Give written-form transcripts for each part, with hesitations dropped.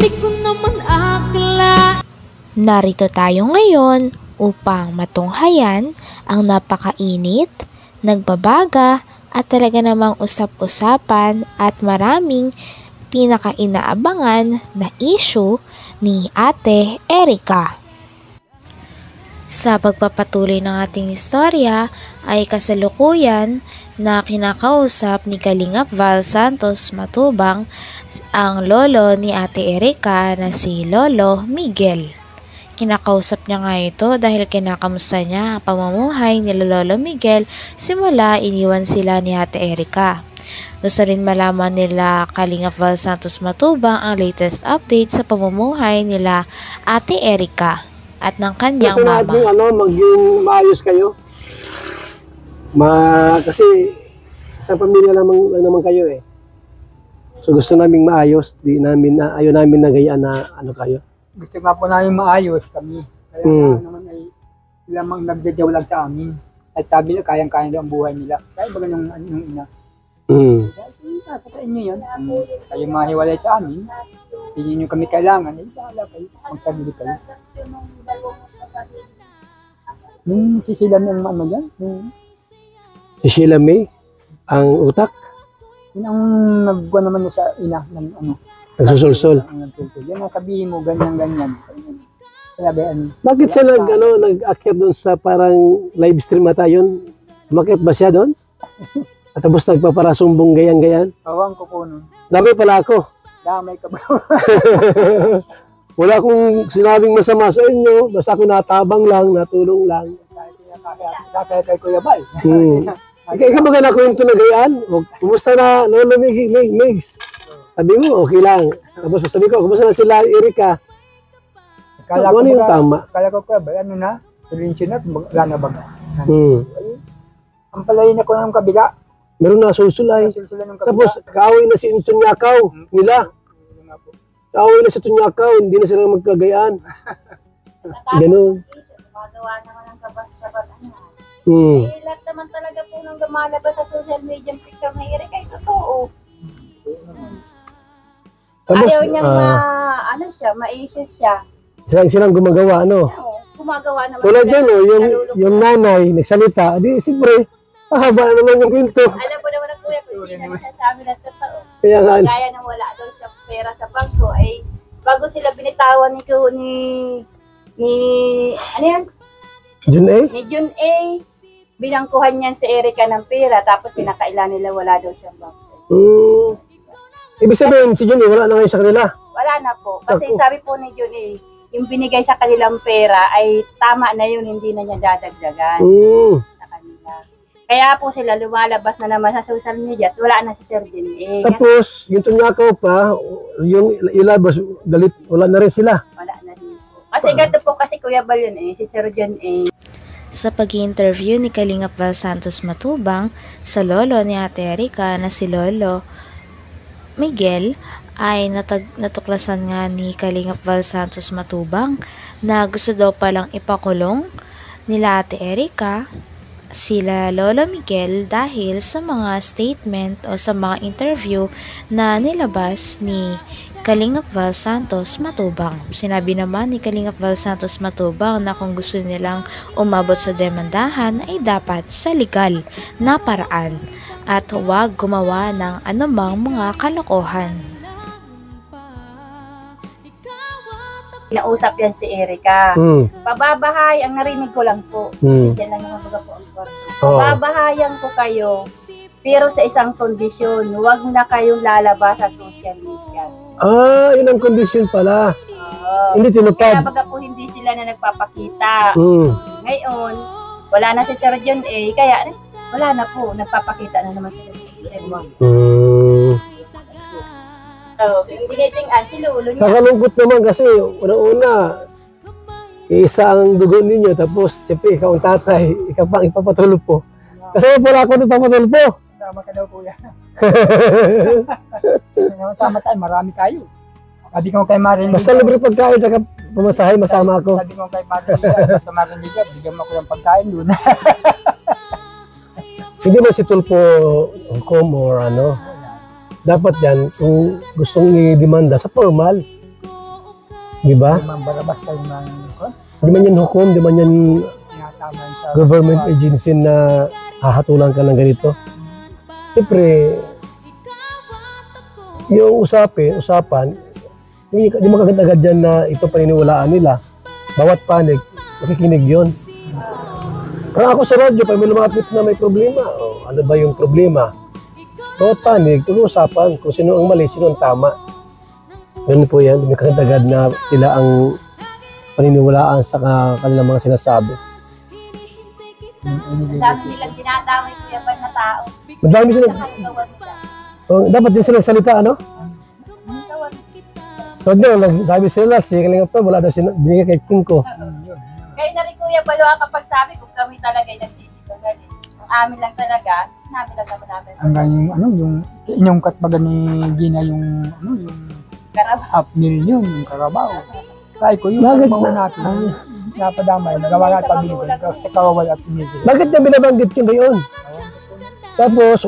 Di ko naman akala. Narito tayo ngayon upang matunghayan ang napakainit, nagbabaga at talaga namang usap-usapan at maraming pinaka-inaabangan na issue ni Ate Erica. Sa pagpapatuloy ng ating istorya ay kasalukuyan na kinakausap ni Kalingap Val Santos Matubang ang lolo ni Ate Erica na si Lolo Miguel. Kinakausap niya nga ito dahil kinakamusta niya ang pamumuhay ni Lolo Miguel simula iniwan sila ni Ate Erica. Gusto rin malaman nila Kalingap Val Santos Matubang ang latest update sa pamumuhay nila Ate Erica at ng kanyang gusto mama. Gusto natin maging maayos kayo. Kasi sa pamilya lang naman kayo eh. So gusto namin maayos, ayaw namin na gayaan na kayo. Gusto nga po namin maayos kami. Kaya naman ay lamang nagdadyaw lang sa amin. At sabi nila, kayang-kaya daw ang buhay nila. Kaya ba ganun yung ina? Kaya sa inyo yan. Kayo mahiwalay sa amin. Hindi nyo kami kailangan. Eh, bahala kayo. Ang sarili kayo. Yung si Sheila May ang ano dyan? Si Sheila May? Ang utak? Yun ang nagwa naman sa ina ng ano. Nagsusulsol. Yan ang sabihin mo, ganyan-ganyan. Kaya ba ano? Bakit siya nag-akyat doon sa parang live stream ata yun? Umakyat ba siya doon? At tapos nagpaparasumbong gayan-gayan? Awang ko po nun. Dami pala ako. Damay ka ba? Wala akong sinabing masama sa inyo. Basta ako natabang lang, natulong lang. Kaya kay Kuya Bal. Ikaw ba na kwento na gayaan? Kumusta na Lolo Migs? Sabi mo, okay lang. Tapos sabi ko, kumusta na sila Erica? Kala ano yung tama? Kala ko Kuya Bal, ano na? Tulinsyon na, wala na ba? Ang palayin ako ng kabila. Meron na susulay. Tapos kaaway na si Tunyakaw nila. Kaaway na si Tunyakaw, hindi na sila magkagayaan. Ganun. Magawa naman ng kabas-kabas. Lahat naman talaga po nang lumalabas sa social media picture ni Eric ay totoo. Tapos, ayaw niyang ma-isip siya. Silang gumagawa, Gumagawa naman. Tulad yan, yung nanay, nagsalita, di siyempre, haba naman yung kwento. Alam mo naman ang kuya, kung hindi na nasasabi na totoo. Kaya nga, Gaya nang wala daw siya pera sa bangko, ay bago sila binitawan ano yan? Jun A? Ni Jun A, binangkuhan niyan si Erica ng pera, tapos pinakailan nila wala daw siyang bangko. Ibig sabihin, si Jun A, wala na ngayon sa kanila? Wala na po. Kasi sabi po ni Jun A, yung binigay sa kanilang pera ay tama na yun, hindi na niya dadagdagan sa kanila. Kaya po sila lumalabas na naman sa social media at wala na si Sir Jun A. Tapos, yung Tunyakaw pa, yung ilabas, wala na rin sila. Wala na rin po. Kasi gato po kasi Kuya Bal yun si Sir Jun A. Sa pag-i-interview ni Kalingap Val Santos Matubang sa lolo ni Ate Erica na si Lolo Miguel, ay natuklasan nga ni Kalingap Val Santos Matubang na gusto daw palang ipakulong nila Ate Erica sila Lolo Miguel dahil sa mga statement o sa mga interview na nilabas ni Kalingap Val Santos Matubang. Sinabi naman ni Kalingap Val Santos Matubang na kung gusto nilang umabot sa demandahan ay dapat sa legal na paraan at huwag gumawa ng anumang mga kalokohan. Nausap yan si Erica. Pababahay, ang narinig ko lang po. Diyan lang naman baga po ang kwarto. Pababahayan ko kayo, pero sa isang kondisyon, huwag na kayong lalabas sa social media. Yun ang kondisyon pala. Hindi tinupad. Kaya baga po hindi sila na nagpapakita. Ngayon, wala na si Sir John A. Kaya wala na po, nagpapakita na naman si Sir John A. So, tinitingan si Lolo niya. Kakalungkot naman kasi, una-una, isa ang dugo ninyo, tapos siyempre ikaw ang tatay, ikaw pang ipapatulog po. Kasi wala ako nagpapatulog po. Tama ka daw kuya. Tama tayo, marami tayo. Sabi ko kay Marin. Basta libre pagkain, saka pumasahe, masama ako. Sabi ko kay Marin, basta Marin Liga, bigyan mo ko yung pagkain doon. Hindi mo si Tulpo or ano. Dapat yan, kung gustong i-demanda sa formal, Di ba? Yung mga barabas tayo ng Di man yan hukom, di man yan tinataman sa government agency na hahatulan ka ng ganito. Siyempre, yung usapan, di makagad-agad yan na ito paniniwalaan nila. Bawat panig, makikinig yun. Parang ako sa radyo, pag may lumapit na may problema, ano ba yung problema? Bawat panig, pag-uusapan kung sino ang mali, sino ang tama. Ganun po yan, di makagad-agad na sila ang paniniwalaan sa kanilang mga sinasabi. Ang dami nilang dinadamay kuya pa na tao. Madami sila, Nakagawa nila. dapat din sila salita, ano? Gawa nila. So, sabi sila, si Kalingap pa, wala daw binigay kay Kinko. Kayo na rin kuya Balo kapag sabi kung kami talaga ay nagsisipagad. Ang amin lang talaga, sinabi lang namin. hanggang yung inyong katbaga ni Gina yung Karabas. half million, yung Carabao. Kaya ko yung Bakit? mga natin, napadamay, gawa nga pamilya, tapos kawawal at pamilya. Bakit niya binabanggit yung gayon? Tapos,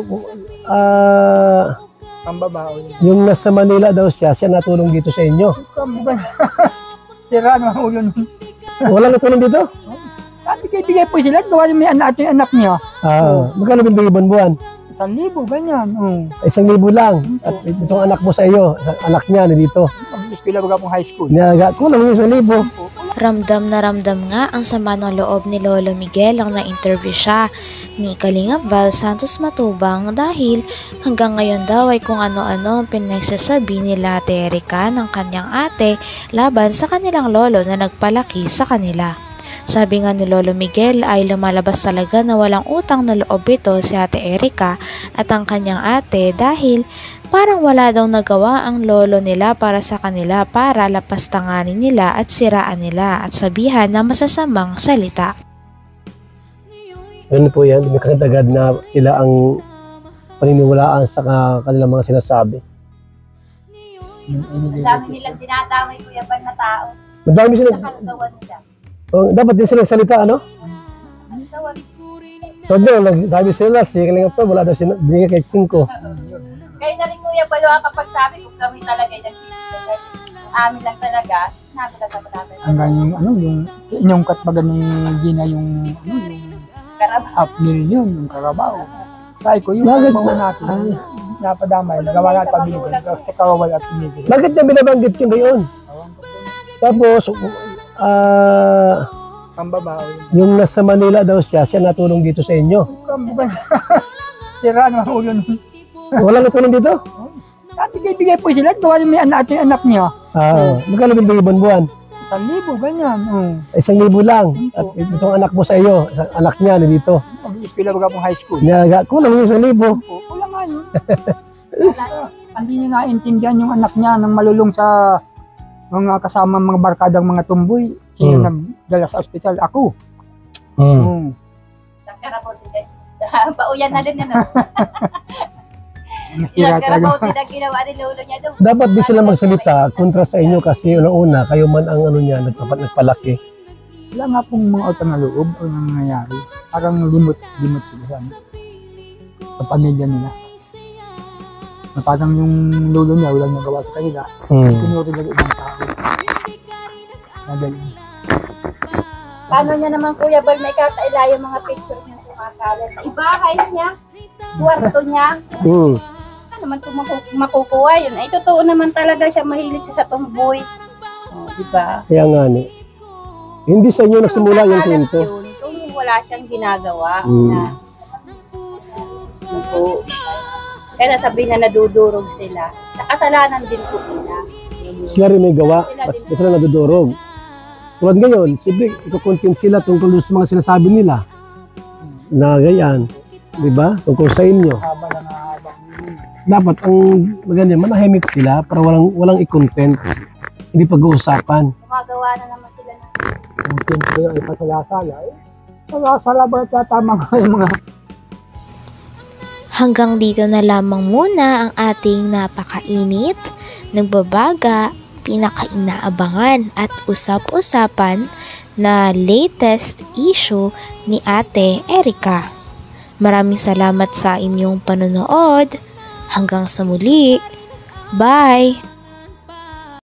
Ang babae. yung nasa Manila daw siya natulong dito sa inyo. Sira ang ulo nun. Wala natulong dito? Sabi kayo, bigay po sila, gawa yung may anak yung anak niya. Magkano binibigay buwan-buwan? 1,000, ganyan. 1,000 lang. At itong anak mo sa iyo, anak niya dito. Mag-eskwela baga pong high school. Niyaga, kulang yung 1,000. Ramdam na ramdam nga ang sama ng loob ni Lolo Miguel ang na-interview siya ni Kalingap Val Santos Matubang dahil hanggang ngayon daw ay kung ano-ano ang pinagsasabi nila Ate Erica ng kanyang ate laban sa kanilang lolo na nagpalaki sa kanila. Sabi nga ni Lolo Miguel ay lumalabas talaga na walang utang na loob ito si Ate Erica at ang kanyang ate dahil parang wala daw nagawa ang lolo nila para sa kanila para lapastanganin nila at siraan nila at sabihan na masasamang salita. Ganun po yan, may kakadagad na sila ang paniniwalaan sa kanilang mga sinasabi. Ang dami nilang dinadamay kuya pa na tao. Madami sila, Nakagawa nila. dapat din sila salita, ano? Gawa nila. So, sabi sila, si Kalingap pa, wala daw binigay kay Kinko. Kayo na rin kuya Balo kapag sabi kung kami talaga ay nagsisipagad. Ang amin lang talaga, sinabi lang namin. Hanggang yung inyong katbaga ni Gina yung Karabas. half million, yung Carabao. Kaya ko yung Bakit? mga natin, napadamay, gawa nga pamilya, tapos kawawal at pamilya. Bakit niya binabanggit yung gayon? Tapos, Ang babae. yung nasa Manila daw siya natulong dito sa inyo. Sira ang ulo nun. Wala natulong dito? Sabi kayo, bigay po sila, gawa yung may anak yung anak niya. Magkano binibigay buwan-buwan? 1,000, ganyan. 1,000 lang. At itong anak mo sa iyo, anak niya dito. Mag-eskwela baga pong high school. Niyaga, kulang yung 1,000. Wala nga yun. Hindi niya naintindihan yung anak niya nang malulong sa mga kasama mga barkadang mga tumboy. Sino nagdala sa ospital? Ako. Karabaw din. Bauyan na din yan. Nasira Karabaw talaga. din ang ginawa ni lolo niya doon. Dapat di sila magsalita kontra sa inyo kasi una-una, kayo man ang ano niya, nagpalaki. Wala nga pong mga utang na loob o nangyayari. Parang limot sila sa pamilya nila. Na parang yung lolo niya walang nagawa sa kanila. Pinuri nila ibang tao. Magaling. Paano niya naman kuya Bal may kakaila yung mga picture niya kumakalat? Ibahay niya, kwarto niya. Ano naman kung makukuha yun? Ay totoo naman talaga siya mahilig siya sa tumboy. Diba? Kaya nga ni. Hindi sa inyo nagsimula yung kwento. Kung wala siyang ginagawa na kaya sabihin na nadudurog sila. Kasalanan din po sila. Sila rin may gawa, ba't sila nadudurog? Tulad ngayon, siyempre, ikukontent sila tungkol sa mga sinasabi nila. Na ganyan, di ba? Tungkol sa inyo. Haba na haba. Dapat ang maganda, manahimik sila para walang i-content. Hindi pag-uusapan. Gumagawa na naman sila na. Kung siyempre ay pasalasala, pasalasala ba tatama nga yung mga Hanggang dito na lamang muna ang ating napakainit, nagbabaga, pinakainaabangan at usap-usapan na latest issue ni Ate Erica. Maraming salamat sa inyong panonood. Hanggang sa muli. Bye!